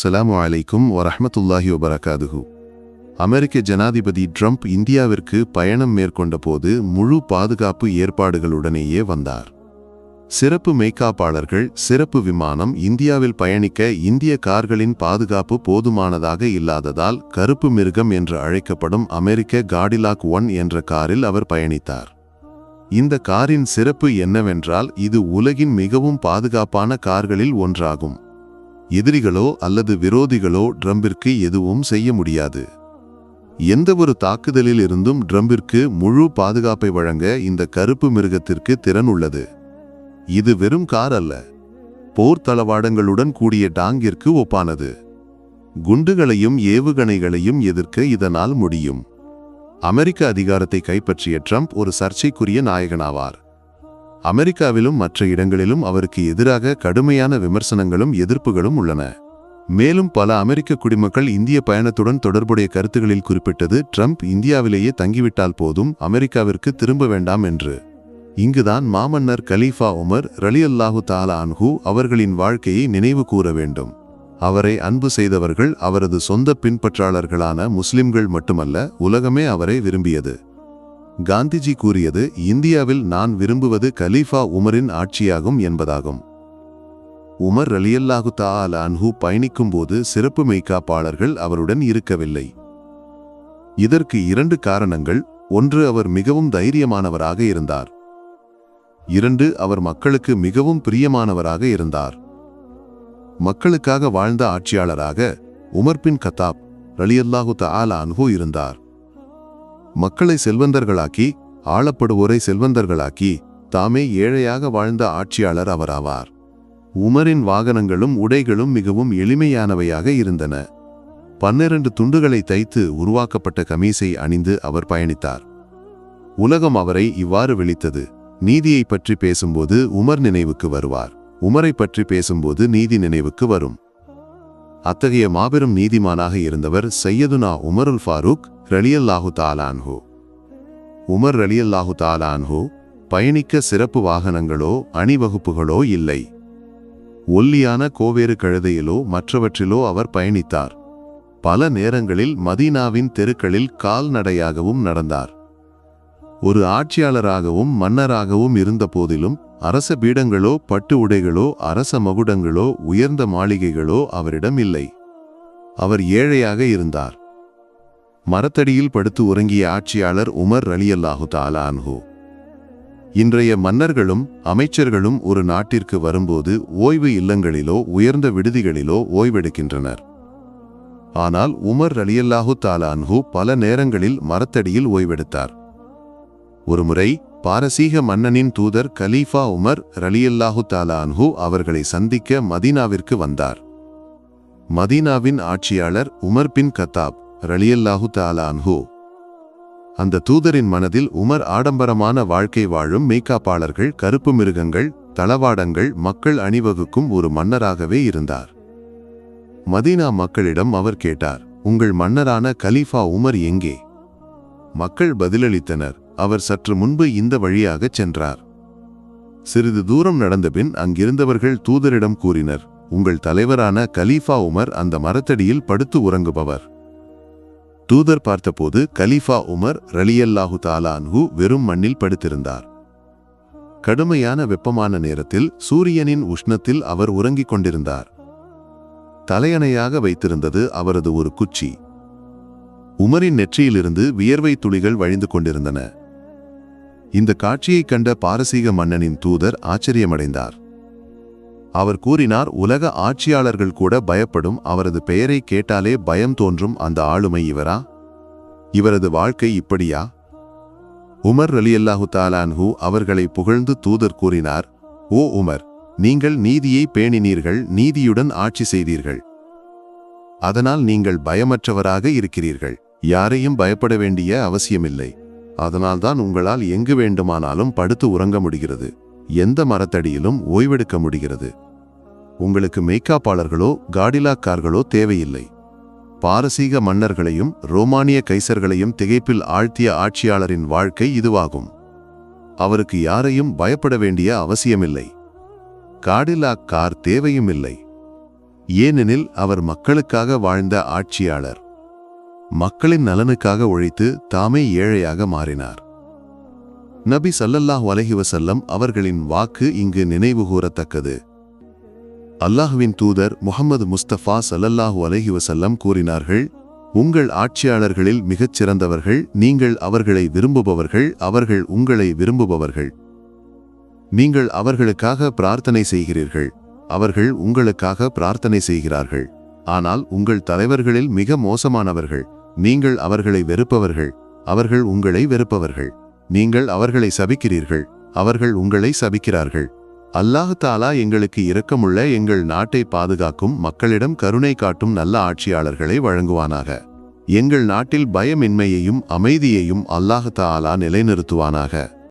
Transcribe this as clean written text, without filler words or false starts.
அஸ்ஸலாமு அலைக்கும் வரஹ்மத்துல்லாஹி வபரகாதுஹு. அமெரிக்க ஜனாதிபதி ட்ரம்ப் இந்தியாவிற்கு பயணம் மேற்கொண்ட போது முழு பாதுகாப்பு ஏற்பாடுகளுடனேயே வந்தார். சிறப்பு மெய்காப்பாளர்கள், சிறப்பு விமானம். இந்தியாவில் பயணிக்க இந்திய கார்களின் பாதுகாப்பு போதுமானதாக இல்லாததால் கருப்பு மிருகம் என்று அழைக்கப்படும் அமெரிக்க காடிலாக் 1 என்ற காரில் அவர் பயணித்தார். இந்த காரின் சிறப்பு என்னவென்றால் இது உலகின் மிகவும் பாதுகாப்பான கார்களில் ஒன்றாகும். எதிரிகளோ அல்லது விரோதிகளோ ட்ரம்பிற்கு எதுவும் செய்ய முடியாது. எந்தவொரு தாக்குதலில் இருந்தும் ட்ரம்பிற்கு முழு பாதுகாப்பை வழங்க இந்த கருப்பு மிருகத்திற்கு திறன் உள்ளது. இது வெறும் கார் அல்ல, போர் தளவாடங்களுடன் கூடிய டாங்கிற்கு ஒப்பானது. குண்டுகளையும் ஏவுகணைகளையும் எதிர்க்க இதனால் முடியும். அமெரிக்க அதிகாரத்தை கைப்பற்றிய ட்ரம்ப் ஒரு சர்ச்சைக்குரிய நாயகனாவார். அமெரிக்காவிலும் மற்ற இடங்களிலும் அவருக்கு எதிராக கடுமையான விமர்சனங்களும் எதிர்ப்புகளும் உள்ளன. மேலும் பல அமெரிக்க குடிமக்கள் இந்திய பயணத்துடன் தொடர்புடைய கருத்துகளில் குறிப்பிட்டது ட்ரம்ப் இந்தியாவிலேயே தங்கிவிட்டால் போதும், அமெரிக்காவிற்கு திரும்ப வேண்டாம் என்று. இங்குதான் மாமன்னர் கலீஃபா உமர் ரலியல்லாஹு தஆலா அன்ஹு அவர்களின் வாழ்க்கையை நினைவு கூற வேண்டும். அவரை அன்பு செய்தவர்கள் அவரது சொந்த பின்பற்றாளர்களான முஸ்லிம்கள் மட்டுமல்ல, உலகமே அவரை விரும்பியது. காந்திஜி கூறியது, இந்தியாவில் நான் விரும்புவது கலீஃபா உமரின் ஆட்சியாகும் என்பதாகும். உமர் ரலியல்லாஹு தஆலா அன்ஹு பயணிக்கும்போது சிறப்பு மெய்காப்பாளர்கள் அவருடன் இருக்கவில்லை. இதற்கு 2 காரணங்கள். 1, அவர் மிகவும் தைரியமானவராக இருந்தார். 2, அவர் மக்களுக்கு மிகவும் பிரியமானவராக இருந்தார். மக்களுக்காக வாழ்ந்த ஆட்சியாளராக உமர் பின் கத்தாப் ரலியல்லாஹு தஆலா அன்ஹு இருந்தார். மக்களை செல்வந்தர்களாக்கி, ஆளப்படுவோரை செல்வந்தர்களாக்கி, தாமே ஏழையாக வாழ்ந்த ஆட்சியாளர் அவராவார். உமரின் வாகனங்களும் உடைகளும் மிகவும் எளிமையானவையாக இருந்தன. 12 துண்டுகளை தைத்து உருவாக்கப்பட்ட கமீஸை அணிந்து அவர் பயணித்தார். உலகம் அவரை இவ்வாறு விழித்தது. நீதியை பற்றி பேசும்போது உமர் நினைவுக்கு வருவார், உமரை பற்றி பேசும்போது நீதி நினைவுக்கு வரும். அத்தகைய மாபெரும் நீதிமானாக இருந்தவர் சையதுனா உமருல் ஃபாரூக் ரலியல்லாஹு தஆலா அன்ஹு. உமர் ரலியல்லாஹு தஆலா அன்ஹு பயணிக்க சிறப்பு வாகனங்களோ அணிவகுப்புகளோ இல்லை. ஒல்லியான கோவேறு கழுதையிலோ மற்றவற்றிலோ அவர் பயணித்தார். பல நேரங்களில் மதீனாவின் தெருக்களில் கால்நடையாகவும் நடந்தார். ஒரு ஆட்சியாளராகவும் மன்னராகவும் இருந்த போதிலும் அரச பீடங்களோ பட்டு உடைகளோ அரச மகுடங்களோ உயர்ந்த மாளிகைகளோ அவரிடம் இல்லை. அவர் ஏழையாக இருந்தார். மரத்தடியில் படுத்து உறங்கிய ஆட்சியாளர் உமர் ரலியல்லாஹு தஆலா அன்ஹு. இன்றைய மன்னர்களும் அமைச்சர்களும் ஒரு நாட்டிற்கு வரும்போது ஓய்வு இல்லங்களிலோ உயர்ந்த விடுதிகளிலோ ஓய்வெடுக்கின்றனர். ஆனால் உமர் ரலியல்லாஹு தஆலா அன்ஹு பல நேரங்களில் மரத்தடியில் ஓய்வெடுத்தார். ஒருமுறை பாரசீக மன்னனின் தூதர் கலீஃபா உமர் ரலியல்லாஹு தஆலா அன்ஹு அவர்களை சந்திக்க மதீனாவிற்கு வந்தார். மதீனாவின் ஆட்சியாளர் உமர் பின் கத்தாப் ரலியல்லாஹு தஆலா அன்ஹு. அந்த தூதரின் மனதில் உமர் ஆடம்பரமான வாழ்க்கை வாழும் மெய்காப்பாளர்கள், கருப்பு மிருகங்கள், தளவாடங்கள், மக்கள் அணிவகுக்கும் ஒரு மன்னராகவே இருந்தார். மதீனா மக்களிடம் அவர் கேட்டார், உங்கள் மன்னரான கலீஃபா உமர் எங்கே? மக்கள் பதிலளித்தனர், அவர் சற்று முன்பு இந்த வழியாகச் சென்றார். சிறிது தூரம் நடந்தபின் அங்கிருந்தவர்கள் தூதரிடம் கூறினர், உங்கள் தலைவரான கலீஃபா உமர் அந்த மரத்தடியில் படுத்து உறங்குபவர். தூதர் பார்த்தபோது கலீஃபா உமர் ரலியல்லாஹு தஆலா அன்ஹு வெறும் மண்ணில் படுத்திருந்தார். கடுமையான வெப்பமான நேரத்தில் சூரியனின் உஷ்ணத்தில் அவர் உறங்கிக் கொண்டிருந்தார். தலையணையாக வைத்திருந்தது அவரது ஒரு குச்சி. உமரின் நெற்றியிலிருந்து வியர்வை துளிகள் வழிந்து கொண்டிருந்தன. இந்த காட்சியைக் கண்ட பாரசீக மன்னனின் தூதர் ஆச்சரியமடைந்தார். அவர் கூறினார், உலக ஆட்சியாளர்கள் கூட பயப்படும் அவரது பெயரை கேட்டாலே பயம் தோன்றும் அந்த ஆளுமை இவரா? இவரது வாழ்க்கை இப்படியா? உமர் ரலியல்லாஹு தஆலா அன்ஹு அவர்களை புகழ்ந்து தூதர் கூறினார், ஓ உமர், நீங்கள் நீதியை பேணினீர்கள், நீதியுடன் ஆட்சி செய்தீர்கள். அதனால் நீங்கள் பயமற்றவராக இருக்கிறீர்கள். யாரையும் பயப்பட வேண்டிய அவசியமில்லை. அதனால்தான் உங்களால் எங்கு வேண்டுமானாலும் படுத்து உறங்க முடிகிறது, எந்த மரத்தடியிலும் ஓய்வெடுக்க முடிகிறது. உங்களுக்கு மெய்காப்பாளர்களோ காடிலாக் கார்களோ தேவையில்லை. பாரசீக மன்னர்களையும் ரோமானிய கைசர்களையும் திகைப்பில் ஆழ்த்திய ஆட்சியாளரின் வாழ்க்கை இதுவாகும். அவருக்கு யாரையும் பயப்பட வேண்டிய அவசியமில்லை. காடிலாக் கார் தேவையும் இல்லை. ஏனெனில் அவர் மக்களுக்காக வாழ்ந்த ஆட்சியாளர். மக்களின் நலனுக்காக உழைத்து தாமே ஏழையாக மாறினார். நபி ஸல்லல்லாஹு அலைஹி வஸல்லம் அவர்களின் வாக்கு இங்கு நினைவுகூரத்தக்கது. அல்லாஹ்வின் தூதர் முஹம்மது முஸ்தபா ஸல்லல்லாஹு அலைஹி வஸல்லம் கூறினார்கள், உங்கள் ஆட்சியாளர்களில் மிகச் சிறந்தவர்கள் நீங்கள் அவர்களை விரும்புபவர்கள், அவர்கள் உங்களை விரும்புபவர்கள். நீங்கள் அவர்களுக்காக பிரார்த்தனை செய்கிறீர்கள், அவர்கள் உங்களுக்காக பிரார்த்தனை செய்கிறார்கள். ஆனால் உங்கள் தலைவர்களில் மிக மோசமானவர்கள், நீங்கள் அவர்களை வெறுப்பவர்கள், அவர்கள் உங்களை வெறுப்பவர்கள். நீங்கள் அவர்களை சபிக்கிறீர்கள், அவர்கள் உங்களை சபிக்கிறார்கள். அல்லாஹ் தஆலா எங்களுக்கு இரக்கமுள்ள எங்கள் நாட்டை பாதுகாக்கும் மக்களிடம் கருணை காட்டும் நல்ல ஆட்சியாளர்களை வழங்குவானாக. எங்கள் நாட்டில் பயமின்மையையும் அமைதியையும் அல்லாஹ் தஆலா நிலைநிறுத்துவானாக.